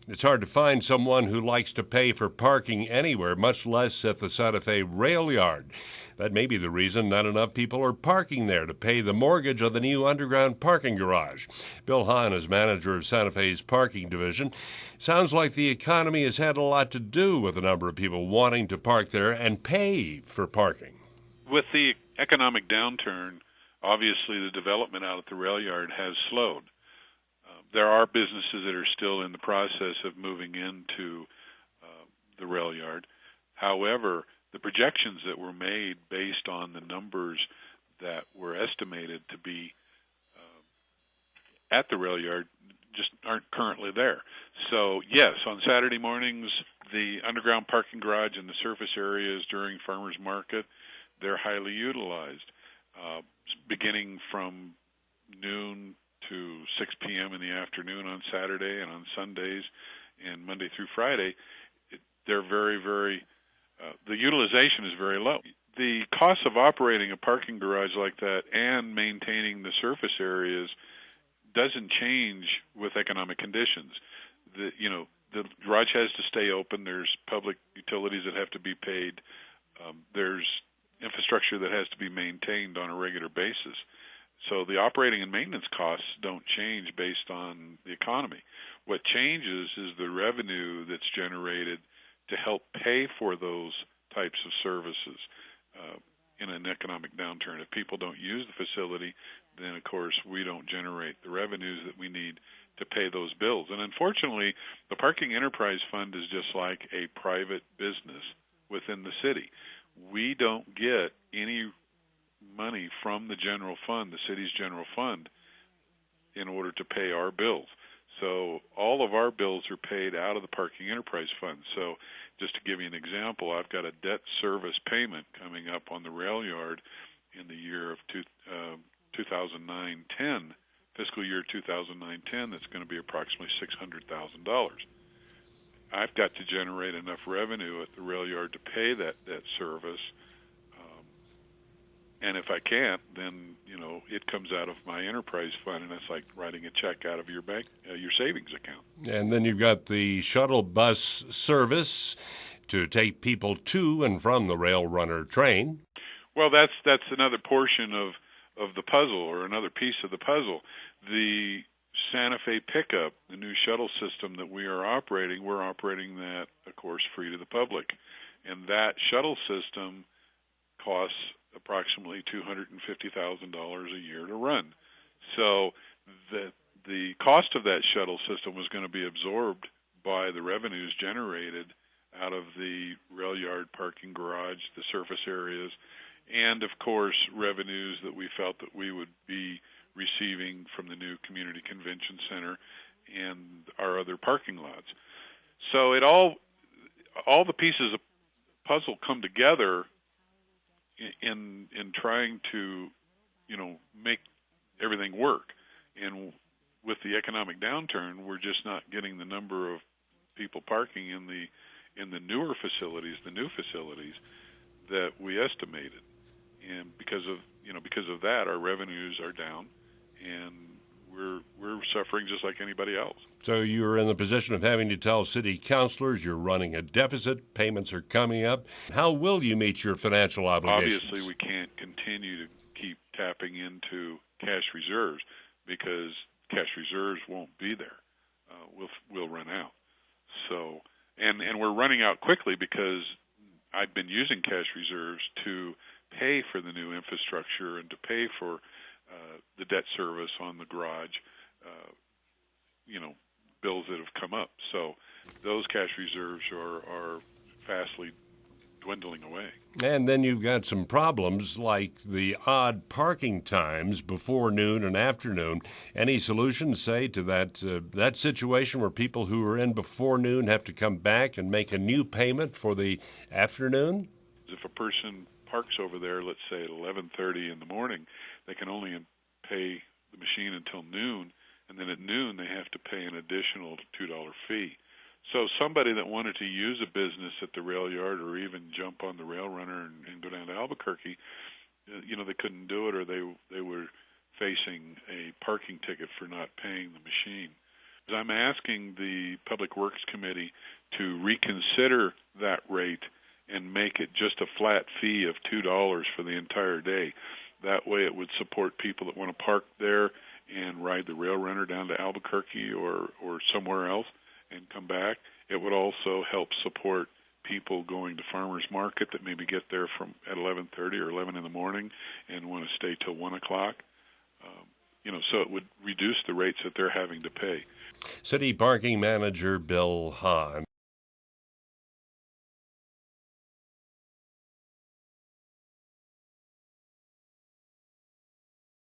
It's hard to find someone who likes to pay for parking anywhere, much less at the Santa Fe rail yard. That may be the reason not enough people are parking there to pay the mortgage of the new underground parking garage. Bill Hahn is manager of Santa Fe's parking division. Sounds like the economy has had a lot to do with the number of people wanting to park there and pay for parking. With the economic downturn, obviously the development out at the rail yard has slowed. There are businesses that are still in the process of moving into the rail yard. However, the projections that were made based on the numbers that were estimated to be at the rail yard just aren't currently there. So, yes, on Saturday mornings, the underground parking garage and the surface areas during farmers market, they're highly utilized. Beginning from noon to 6 p.m. in the afternoon on Saturday and on Sundays and Monday through Friday, they're very, the utilization is very low. The cost of operating a parking garage like that and maintaining the surface areas doesn't change with economic conditions. The garage has to stay open. There's public utilities that have to be paid. There's infrastructure that has to be maintained on a regular basis. So the operating and maintenance costs don't change based on the economy. What changes is the revenue that's generated to help pay for those types of services in an economic downturn. If people don't use the facility, then, of course, we don't generate the revenues that we need to pay those bills. And unfortunately, the Parking Enterprise Fund is just like a private business within the city. We don't get any money from the general fund, the city's general fund, in order to pay our bills. So all of our bills are paid out of the Parking Enterprise Fund. So just to give you an example, I've got a debt service payment coming up on the rail yard in the year of 2009-10, fiscal year 2009-10, that's going to be approximately $600,000. I've got to generate enough revenue at the rail yard to pay that debt service. And if I can't, then, it comes out of my enterprise fund, and it's like writing a check out of your bank, your savings account. And then you've got the shuttle bus service to take people to and from the Rail Runner train. Well, that's another portion of the puzzle, or another piece of the puzzle. The Santa Fe pickup, the new shuttle system that we're operating that, of course, free to the public. And that shuttle system costs approximately $250,000 a year to run. So the cost of that shuttle system was going to be absorbed by the revenues generated out of the rail yard parking garage, the surface areas, and, of course, revenues that we felt that we would be receiving from the new community convention center and our other parking lots. So all the pieces of puzzle come together in trying to, make everything work. And with the economic downturn, we're just not getting the number of people parking in the newer facilities, the new facilities that we estimated. And because of that, our revenues are down, and we're suffering just like anybody else. So you're in the position of having to tell city councilors you're running a deficit, payments are coming up. How will you meet your financial obligations? Obviously, we can't continue to keep tapping into cash reserves because cash reserves won't be there. We'll run out. So, and we're running out quickly because I've been using cash reserves to pay for the new infrastructure and to pay for the debt service on the garage, bills that have come up. So those cash reserves are fastly dwindling away. And then you've got some problems like the odd parking times before noon and afternoon. Any solutions, say, to that situation where people who are in before noon have to come back and make a new payment for the afternoon? If a person parks over there, let's say at 11:30 in the morning, they can only pay the machine until noon, and then at noon they have to pay an additional $2 fee. So somebody that wanted to use a business at the rail yard or even jump on the rail runner and go down to Albuquerque, they couldn't do it, or they were facing a parking ticket for not paying the machine. I'm asking the Public Works Committee to reconsider that rate and make it just a flat fee of $2 for the entire day. That way it would support people that want to park there and ride the rail runner down to Albuquerque or somewhere else and come back. It would also help support people going to farmers market that maybe get there from at 11:30 or 11 in the morning and want to stay till 1 o'clock. So it would reduce the rates that they're having to pay. City Parking Manager Bill Hahn.